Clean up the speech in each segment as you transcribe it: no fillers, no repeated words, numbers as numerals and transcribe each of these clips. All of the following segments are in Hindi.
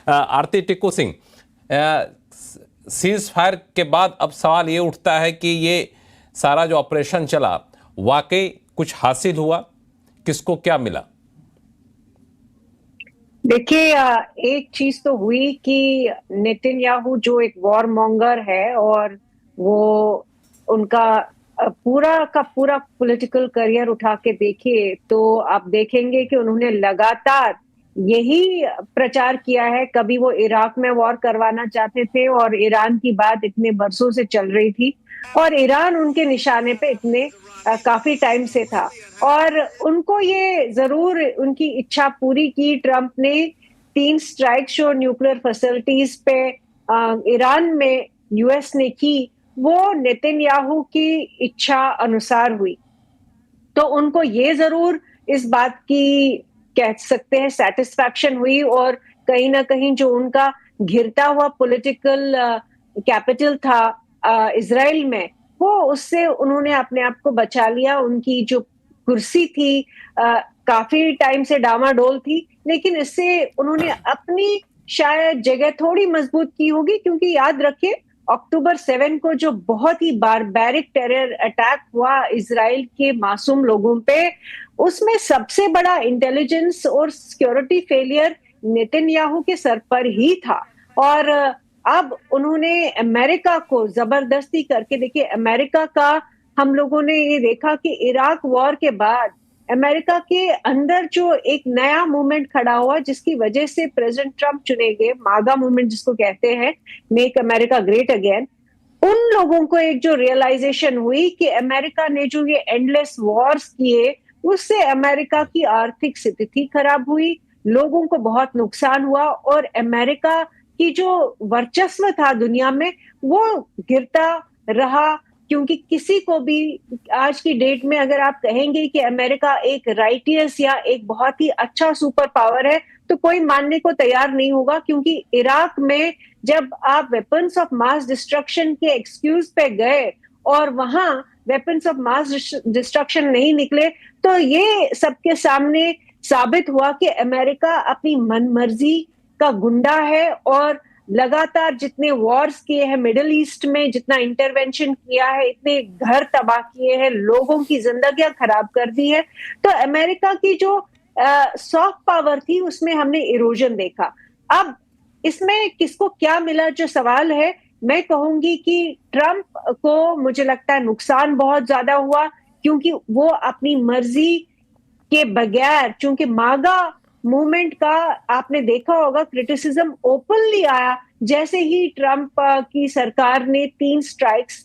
आरती टिक्कू सिंह, सीज फायर के बाद अब सवाल ये उठता है कि ये सारा जो ऑपरेशन चला वाकई कुछ हासिल हुआ, किसको क्या मिला? देखिए, एक चीज तो हुई कि नेतन्याहू जो एक वॉर मॉन्गर है और वो उनका पूरा का पूरा पॉलिटिकल करियर उठा के देखिए तो आप देखेंगे कि उन्होंने लगातार यही प्रचार किया है। कभी वो इराक में वॉर करवाना चाहते थे और ईरान की बात इतने बरसों से चल रही थी और ईरान उनके निशाने पे इतने काफी टाइम से था और उनको ये जरूर उनकी इच्छा पूरी की। ट्रंप ने 3 स्ट्राइक शो न्यूक्लियर फैसिलिटीज पे ईरान में यूएस ने की, वो नेतन्याहू की इच्छा अनुसार हुई। तो उनको ये जरूर इस बात की कह सकते हैं सेटिस्फैक्शन हुई और कहीं ना कहीं जो उनका घिरता हुआ पॉलिटिकल कैपिटल था इजराइल में, वो उससे उन्होंने अपने आप को बचा लिया। उनकी जो कुर्सी थी काफी टाइम से डामाडोल थी, लेकिन इससे उन्होंने अपनी शायद जगह थोड़ी मजबूत की होगी, क्योंकि याद रखिए अक्टूबर 7 को जो बहुत ही बारबैरिक टेरर अटैक हुआ इजराइल के मासूम लोगों पे, उसमें सबसे बड़ा इंटेलिजेंस और सिक्योरिटी फेलियर नेतन्याहू के सर पर ही था। और अब उन्होंने अमेरिका को जबरदस्ती करके, देखिए अमेरिका का हम लोगों ने ये देखा कि इराक वॉर के बाद अमेरिका के अंदर जो एक नया मूवमेंट खड़ा हुआ, जिसकी वजह से प्रेसिडेंट ट्रंप चुने गए, मागा मूवमेंट जिसको कहते हैं, मेक अमेरिका ग्रेट अगेन, उन लोगों को एक जो रियलाइजेशन हुई कि अमेरिका ने जो ये एंडलेस वॉर्स किए उससे अमेरिका की आर्थिक स्थिति खराब हुई, लोगों को बहुत नुकसान हुआ और अमेरिका की जो वर्चस्व था दुनिया में वो गिरता रहा। क्योंकि किसी को भी आज की डेट में अगर आप कहेंगे कि अमेरिका एक राइटियस या एक बहुत ही अच्छा सुपर पावर है, तो कोई मानने को तैयार नहीं होगा। क्योंकि इराक में जब आप वेपन्स ऑफ मास डिस्ट्रक्शन के एक्सक्यूज पे गए और वहां वेपन्स ऑफ मास डिस्ट्रक्शन नहीं निकले, तो ये सबके सामने साबित हुआ कि अमेरिका अपनी मनमर्जी का गुंडा है और लगातार जितने वॉर्स किए हैं मिडिल ईस्ट में, जितना इंटरवेंशन किया है, इतने घर तबाह किए हैं, लोगों की जिंदगियां खराब कर दी है, तो अमेरिका की जो सॉफ्ट पावर थी उसमें हमने इरोजन देखा। अब इसमें किसको क्या मिला जो सवाल है, मैं कहूंगी कि ट्रंप को मुझे लगता है नुकसान बहुत ज्यादा हुआ, क्योंकि वो अपनी मर्जी के बगैर, चूंकि मागा मूवमेंट का आपने देखा होगा क्रिटिसिज्म ओपनली आया जैसे ही ट्रंप की सरकार ने 3 स्ट्राइक्स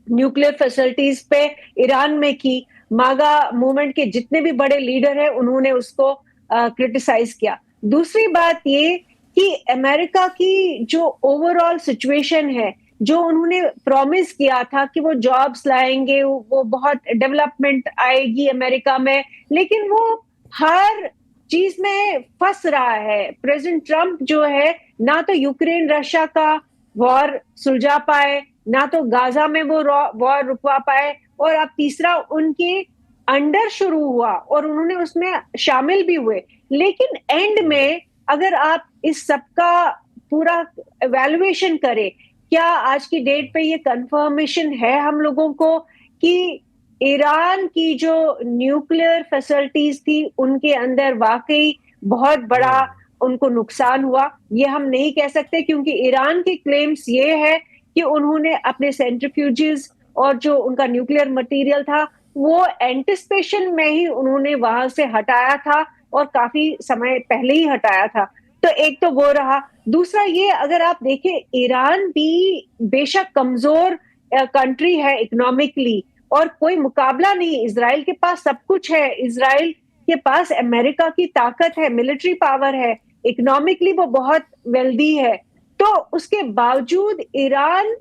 न्यूक्लियर फैसिलिटीज पे ईरान में की। मागा मूवमेंट के जितने भी बड़े लीडर हैं उन्होंने उसको क्रिटिसाइज किया। दूसरी बात ये कि अमेरिका की जो ओवरऑल सिचुएशन है, जो उन्होंने प्रॉमिस किया था कि वो जॉब्स लाएंगे, वो बहुत डेवलपमेंट आएगी अमेरिका में, लेकिन वो हर चीज में फंस रहा है। प्रेसिडेंट ट्रंप जो है ना तो यूक्रेन रशिया का वॉर सुलझा पाए, ना तो गाजा में वो वॉर रुकवा पाए, और अब तीसरा उनके अंडर शुरू हुआ और उन्होंने उसमें शामिल भी हुए। लेकिन एंड में अगर आप इस सबका पूरा एवेल्युएशन करें, क्या आज की डेट पे ये कंफर्मेशन है हम लोगों को कि ईरान की जो न्यूक्लियर फैसिलिटीज थी उनके अंदर वाकई बहुत बड़ा उनको नुकसान हुआ? ये हम नहीं कह सकते, क्योंकि ईरान के क्लेम्स ये है कि उन्होंने अपने सेंट्रीफ्यूजेस और जो उनका न्यूक्लियर मटेरियल था वो एंटिसिपेशन में ही उन्होंने वहां से हटाया था और काफी समय पहले ही हटाया था। तो एक तो वो रहा। दूसरा ये, अगर आप देखें, ईरान भी बेशक कमजोर कंट्री है इकोनॉमिकली और कोई मुकाबला नहीं, इजराइल के पास सब कुछ है, इजराइल के पास अमेरिका की ताकत है, मिलिट्री पावर है, इकोनॉमिकली वो बहुत वेल्दी है, तो उसके बावजूद ईरान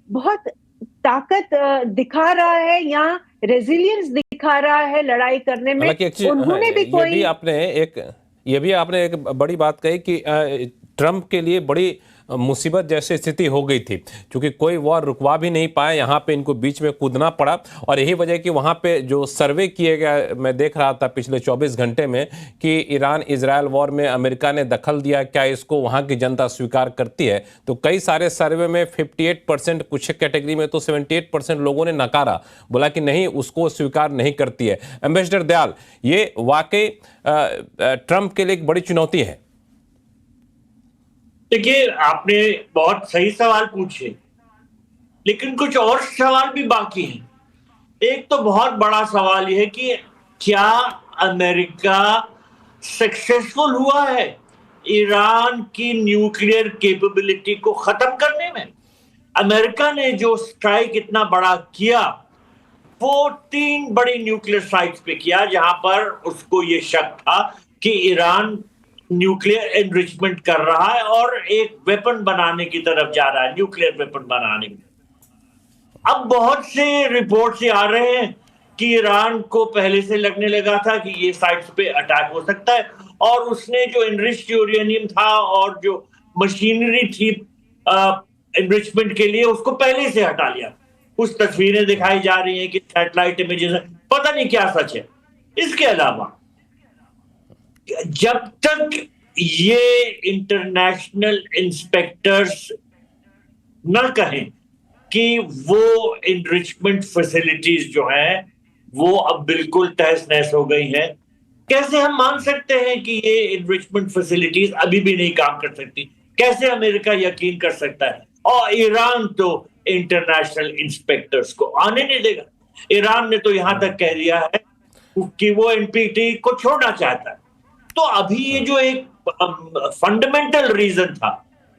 बहुत ताकत दिखा रहा है या रेजिलियंस दिखा रहा है लड़ाई करने में। उन्होंने भी कोई ये भी आपने एक बड़ी बात कही कि ट्रंप के लिए बड़ी मुसीबत जैसी स्थिति हो गई थी, क्योंकि कोई वॉर रुकवा भी नहीं पाया, यहाँ पे इनको बीच में कूदना पड़ा। और यही वजह कि वहाँ पे जो सर्वे किए गए, मैं देख रहा था पिछले 24 घंटे में, कि ईरान इजराइल वॉर में अमेरिका ने दखल दिया, क्या इसको वहाँ की जनता स्वीकार करती है? तो कई सारे सर्वे में 58%, कुछ कैटेगरी में तो 78% लोगों ने नकारा, बोला कि नहीं, उसको स्वीकार नहीं करती है। एम्बेसडर दयाल, ये वाकई ट्रंप के लिए एक बड़ी चुनौती है। देखिए, आपने बहुत सही सवाल पूछे, लेकिन कुछ और सवाल भी बाकी हैं। एक तो बहुत बड़ा सवाल यह है कि क्या अमेरिका सक्सेसफुल हुआ है ईरान की न्यूक्लियर कैपेबिलिटी को खत्म करने में? अमेरिका ने जो स्ट्राइक इतना बड़ा किया, वो 3 बड़ी न्यूक्लियर साइट्स पे किया, जहां पर उसको ये शक था कि ईरान न्यूक्लियर एनरिचमेंट कर रहा है और एक वेपन बनाने की तरफ जा रहा है, न्यूक्लियर वेपन बनाने की। अब बहुत से रिपोर्ट से आ रहे हैं कि ईरान को पहले से लगने लगा था कि ये साइट्स पे अटैक हो सकता है, और उसने जो एनरिच्ड यूरेनियम था और जो मशीनरी थी एनरिचमेंट के लिए, उसको पहले से हटा लिया। कुछ तस्वीरें दिखाई जा रही हैं कि सैटेलाइट इमेजेस, पता नहीं क्या सच है। इसके अलावा जब तक ये इंटरनेशनल इंस्पेक्टर्स न कहें कि वो एनरिचमेंट फैसिलिटीज जो हैं वो अब बिल्कुल तहस नहस हो गई हैं, कैसे हम मान सकते हैं कि ये एनरिचमेंट फैसिलिटीज अभी भी नहीं काम कर सकती? कैसे अमेरिका यकीन कर सकता है? और ईरान तो इंटरनेशनल इंस्पेक्टर्स को आने नहीं देगा। ईरान ने तो यहां तक कह दिया है कि वो एनपीटी को छोड़ना चाहता है। तो अभी ये जो एक फंडामेंटल रीजन था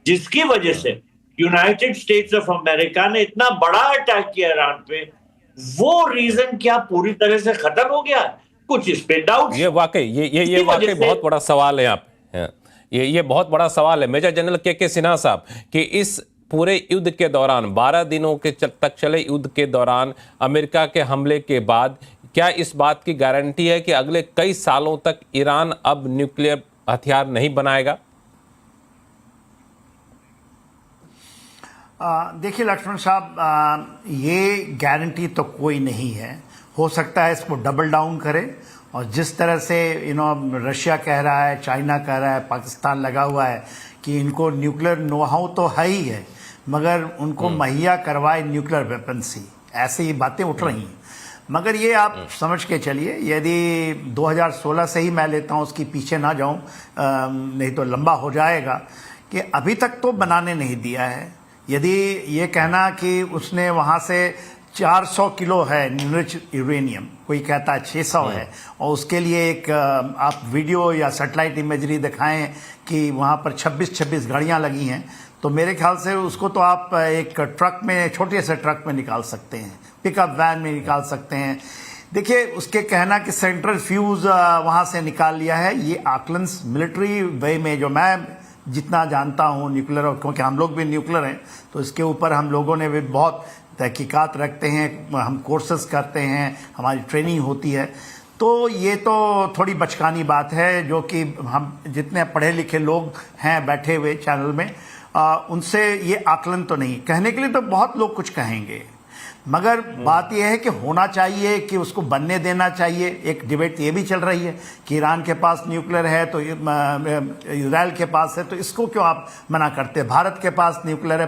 जिसकी वजह से यूनाइटेड स्टेट्स ऑफ अमेरिका ने इतना बड़ा अटैक किया ईरान पे, वो रीजन क्या पूरी तरह से खत्म हो गया? कुछ इस पे डाउट। ये वाकई बहुत बड़ा सवाल है यहाँ पे। ये बहुत बड़ा सवाल है मेजर जनरल के सिन्हा साहब, कि इस पूरे युद्ध के दौरान, 12 दिनों के तक चले युद्ध के दौरान, अमेरिका के हमले के बाद, क्या इस बात की गारंटी है कि अगले कई सालों तक ईरान अब न्यूक्लियर हथियार नहीं बनाएगा? देखिए लक्ष्मण साहब, ये गारंटी तो कोई नहीं है। हो सकता है इसको डबल डाउन करे, और जिस तरह से रशिया कह रहा है, चाइना कह रहा है, पाकिस्तान लगा हुआ है कि इनको न्यूक्लियर नोहाउ तो है ही है, मगर उनको मुहैया करवाए न्यूक्लियर वेपन्स ही, ऐसे ही बातें उठ रही हैं। मगर ये आप समझ के चलिए, यदि 2016 से ही मैं लेता हूँ, उसकी पीछे ना जाऊँ, नहीं तो लंबा हो जाएगा, कि अभी तक तो बनाने नहीं दिया है। यदि ये कहना कि उसने वहाँ से 400 किलो है एनरिच्ड यूरेनियम, कोई कहता है 600 है, और उसके लिए एक आप वीडियो या सैटेलाइट इमेजरी दिखाएं कि वहाँ पर 26 गाड़ियाँ लगी हैं, तो मेरे ख्याल से उसको तो आप एक ट्रक में, छोटे से ट्रक में निकाल सकते हैं, पिकअप वैन में निकाल सकते हैं। देखिए, उसके कहना कि सेंट्रल फ्यूज वहाँ से निकाल लिया है, ये आकलन मिलिट्री वे में, जो मैं जितना जानता हूँ न्यूक्लियर, क्योंकि हम लोग भी न्यूक्लियर हैं, तो इसके ऊपर हम लोगों ने भी बहुत तहकीकात रखते हैं, हम कोर्सेज करते हैं, हमारी ट्रेनिंग होती है। तो ये तो थोड़ी बचकानी बात है, जो कि हम जितने पढ़े लिखे लोग हैं बैठे हुए चैनल में, उनसे ये आकलन तो नहीं, कहने के लिए तो बहुत लोग कुछ कहेंगे, मगर बात यह है कि होना चाहिए, कि उसको बनने देना चाहिए। एक डिबेट ये भी चल रही है कि ईरान के पास न्यूक्लियर है तो इजराइल के पास है, तो इसको क्यों आप मना करते? भारत के पास न्यूक्लियर है,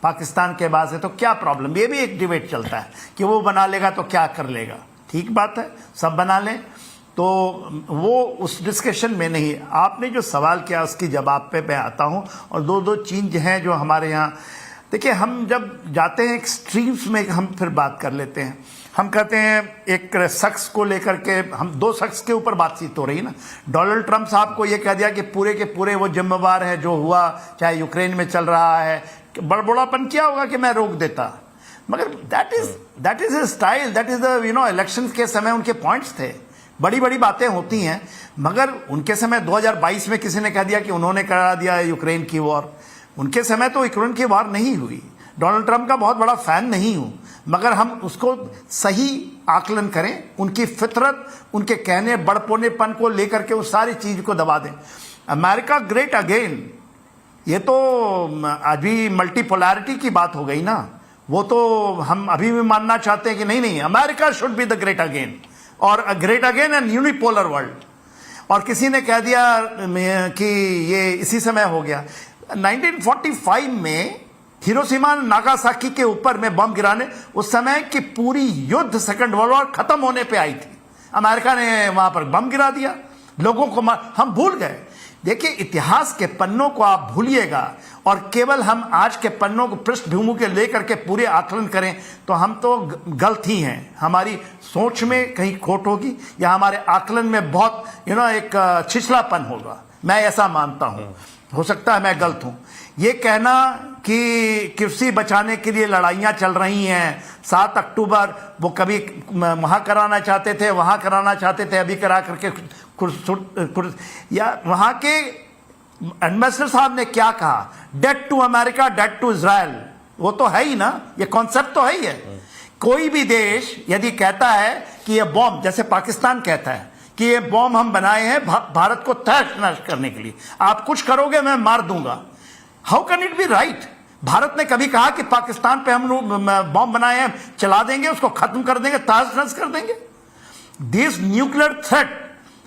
पाकिस्तान के पास है, तो क्या प्रॉब्लम? ये भी एक डिबेट चलता है कि वो बना लेगा तो क्या कर लेगा। ठीक बात है, सब बना लें, तो वो उस डिस्कशन में नहीं। आपने जो सवाल किया उसकी जवाब पे मैं आता हूँ, और दो चीज़ हैं जो हमारे यहाँ, देखिए, हम जब जाते हैं एक्सट्रीम्स में, हम फिर बात कर लेते हैं। हम कहते हैं एक शख्स को लेकर के, हम 2 शख्स के ऊपर बातचीत हो रही है ना। डोनाल्ड ट्रंप साहब को ये कह दिया कि पूरे के पूरे वो जिम्मेवार है जो हुआ, चाहे यूक्रेन में चल रहा है, बड़बड़ापन क्या होगा कि मैं रोक देता, मगर that is style, that is the election के समय उनके पॉइंट्स थे। बड़ी बड़ी बातें होती हैं, मगर उनके समय 2022 में किसी ने कह दिया कि उन्होंने करा दिया यूक्रेन की वॉर। उनके समय तो यूक्रेन की वार नहीं हुई। डोनाल्ड ट्रंप का बहुत बड़ा फैन नहीं हूं, मगर हम उसको सही आकलन करें, उनकी फितरत, उनके कहने बड़पोनेपन को लेकर के उस सारी चीज को दबा दें। अमेरिका ग्रेट अगेन, ये तो अभी मल्टीपोलैरिटी की बात हो गई ना। वो तो हम अभी भी मानना चाहते हैं कि नहीं नहीं, America should be the great again, और great again and unipolar world. और किसी ने कह दिया कि ये इसी समय हो गया। 1945 में हिरोशिमा नागासाकी के ऊपर में बम गिराने, उस समय की पूरी युद्ध सेकंड वर्ल्ड वॉर खत्म होने पे आई थी, अमेरिका ने वहां पर बम गिरा दिया, लोगों को हम भूल गए। देखिए, इतिहास के पन्नों को आप भूलिएगा और केवल हम आज के पन्नों को पृष्ठभूमि के लेकर के पूरे आकलन करें तो हम तो गलत ही हैं। हमारी सोच में कहीं खोट होगी या हमारे आकलन में बहुत एक छिछलापन होगा, मैं ऐसा मानता हूं। हो सकता है मैं गलत हूं। ये कहना कि कुर्सी बचाने के लिए लड़ाइयां चल रही हैं, 7 अक्टूबर वो कभी वहां कराना चाहते थे, वहां कराना चाहते थे, अभी करा करके या वहां के एम्बेसडर साहब ने क्या कहा, death to America, death to Israel, वो तो है ही ना, ये कॉन्सेप्ट तो है ही है। कोई भी देश यदि कहता है कि ये बॉम्ब, जैसे पाकिस्तान कहता है कि ये बॉम्ब हम बनाए हैं भारत को तहस नहस करने के लिए, आप कुछ करोगे मैं मार दूंगा, how can it be right? Bharat ने कभी कहा कि पाकिस्तान पे हम बॉम्ब बनाए हैं, चला देंगे, उसको खत्म कर देंगे, तहस नहस कर देंगे? दिस न्यूक्लियर थ्रेट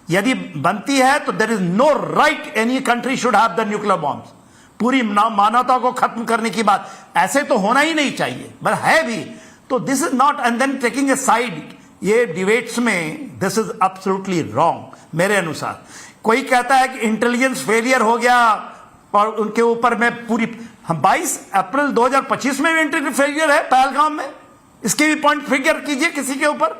यदि बनती है तो there is no right any country should have the nuclear bombs. पूरी मानवता को खत्म करने की बात, ऐसे तो होना ही नहीं चाहिए, पर है भी। तो this is not, and then taking a side, ये डिबेट्स में दिस इज एब्सोल्युटली रॉन्ग मेरे अनुसार। कोई कहता है कि इंटेलिजेंस फेलियर हो गया और उनके ऊपर में पूरी, हम 22 अप्रैल 2025 में भी इंटेलिजेंस फेलियर है पहलगाम में, इसके भी पॉइंट फिगर कीजिए किसी के ऊपर।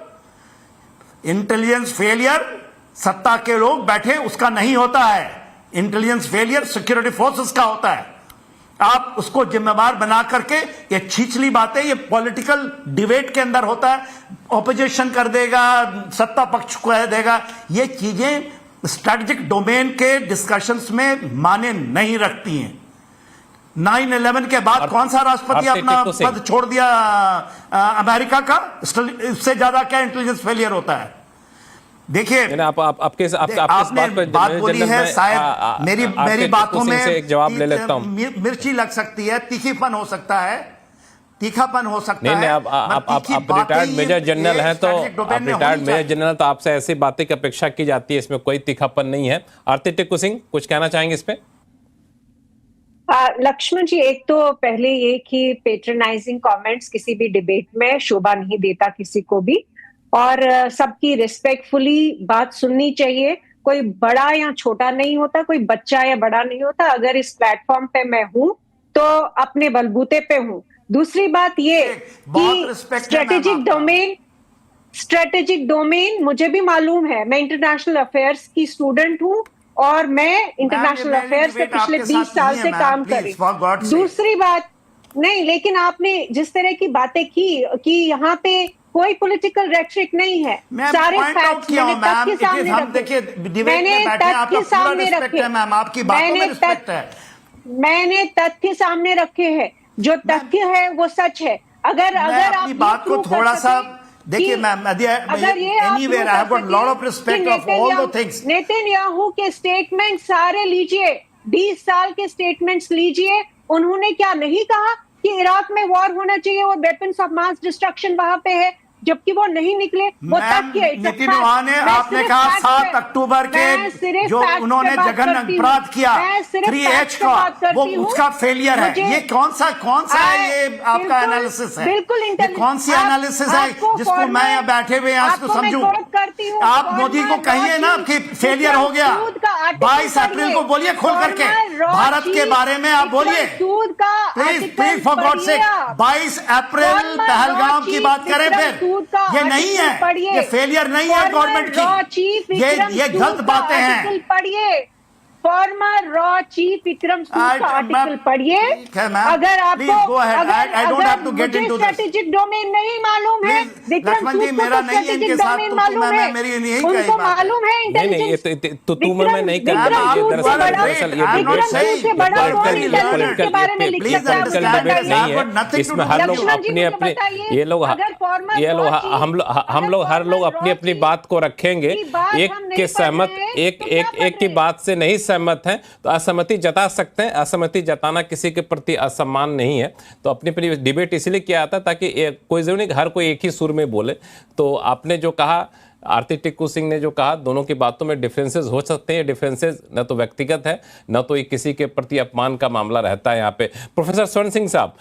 इंटेलिजेंस फेलियर सत्ता के लोग बैठे उसका नहीं होता है, इंटेलिजेंस फेलियर सिक्योरिटी फोर्सेस का होता है। आप उसको जिम्मेवार बना करके, ये छिछली बातें ये पॉलिटिकल डिबेट के अंदर होता है, ऑपोजिशन कर देगा, सत्ता पक्ष को कह देगा, ये चीजें स्ट्रेटेजिक डोमेन के डिस्कशंस में माने नहीं रखती हैं। 9/11 के बाद कौन सा राष्ट्रपति अपना पद छोड़ दिया अमेरिका का? इससे ज्यादा क्या इंटेलिजेंस फेलियर होता है? देखिए, आपके इस बात बोली है, शायद मेरी बातों में एक जवाब ले लेता हूं। मिर्ची लग सकती है, तीखीपन हो सकता है, तीखापन हो सकता है। नहीं, आप रिटायर्ड मेजर जनरल हैं, तो आप रिटायर्ड मेजर जनरल, तो आपसे ऐसी बातें की अपेक्षा की जाती है, इसमें कोई तीखापन नहीं है। आरती टिक्कू सिंह कुछ कहना चाहेंगे इस पे? लक्ष्मण जी, एक तो पहले ये कि पेट्रनाइजिंग कमेंट्स किसी भी डिबेट में शोभा नहीं देता किसी को भी, और सबकी रिस्पेक्टफुली बात सुननी चाहिए। कोई बड़ा या छोटा नहीं होता, कोई बच्चा या बड़ा नहीं होता। अगर इस प्लेटफॉर्म पे मैं हूं तो अपने बलबूते पे हूं। दूसरी बात ये कि स्ट्रेटेजिक डोमेन मुझे भी मालूम है, मैं इंटरनेशनल अफेयर्स की स्टूडेंट हूं और मैं इंटरनेशनल अफेयर्स से पिछले 20 साल से काम कर रही हूं। दूसरी बात नहीं, लेकिन आपने जिस तरह की बातें की कि यहाँ पे कोई पॉलिटिकल रेट्रिक नहीं है, सारे फैक्ट्स मैंने तथ्य सामने रखे, मैंने तथ्य सामने रखे हैं, जो तथ्य है वो सच है। अगर आप बात को थोड़ा सा देखिए मैम, नेतन्याहू के स्टेटमेंट सारे लीजिए, 20 साल के स्टेटमेंट्स लीजिए, उन्होंने क्या नहीं कहा कि इराक में वॉर होना चाहिए और वेपन्स ऑफ मास डिस्ट्रक्शन वहां पे है, जबकि वो नहीं निकले। वो तथ्य है। नितिन ने आपने कहा 7 अक्टूबर के जो उन्होंने जघन्य अपराध किया 3H का, वो उसका फेलियर है। ये कौन सा ये आपका एनालिसिस है? बिल्कुल, ये कौन सी एनालिसिस है जिसको मैं यहाँ बैठे हुए यहाँ इसको समझूं? आप मोदी को कहिए ना कि फेलियर हो गया। 22 अप्रैल को बोलिए खोल करके, भारत के बारे में आप बोलिए प्लीज फॉर गॉड सेक। 22 अप्रैल पहलगाम की बात करें, फिर ये नहीं है, ये फेलियर नहीं है गवर्नमेंट की, ये गलत बातें हैं। पढ़िए, फॉर्मर रॉ चीफ विक्रम सूद का आर्टिकल पढ़िए। अगर आपको स्ट्रेटेजिक डोमेन नहीं मालूम है, विक्रम सूद को स्ट्रेटेजिक डोमेन मालूम है, उनको मालूम है इंटेलिजेंस। मैं नहीं कर रहा, इसमें हर लोग हम लोग हर लोग अपनी अपनी बात को रखेंगे। एक के सहमत, एक की बात से नहीं सहमत असहमत हैं तो असहमति जता सकते हैं, असहमति जताना किसी के प्रति असम्मान नहीं है। तो अपनी अपनी डिबेट इसलिए किया था ताकि कोई जरूरी नहीं कि हर कोई एक ही सुर में बोले। तो आपने जो कहा, आरती टिक्कू सिंह ने जो कहा, दोनों की बातों में डिफरेंसेस हो सकते हैं। डिफरेंसेस न तो व्यक्तिगत है, न तो ये किसी के प्रति अपमान का मामला रहता है यहाँ पे। प्रोफेसर स्वर्ण सिंह साहब,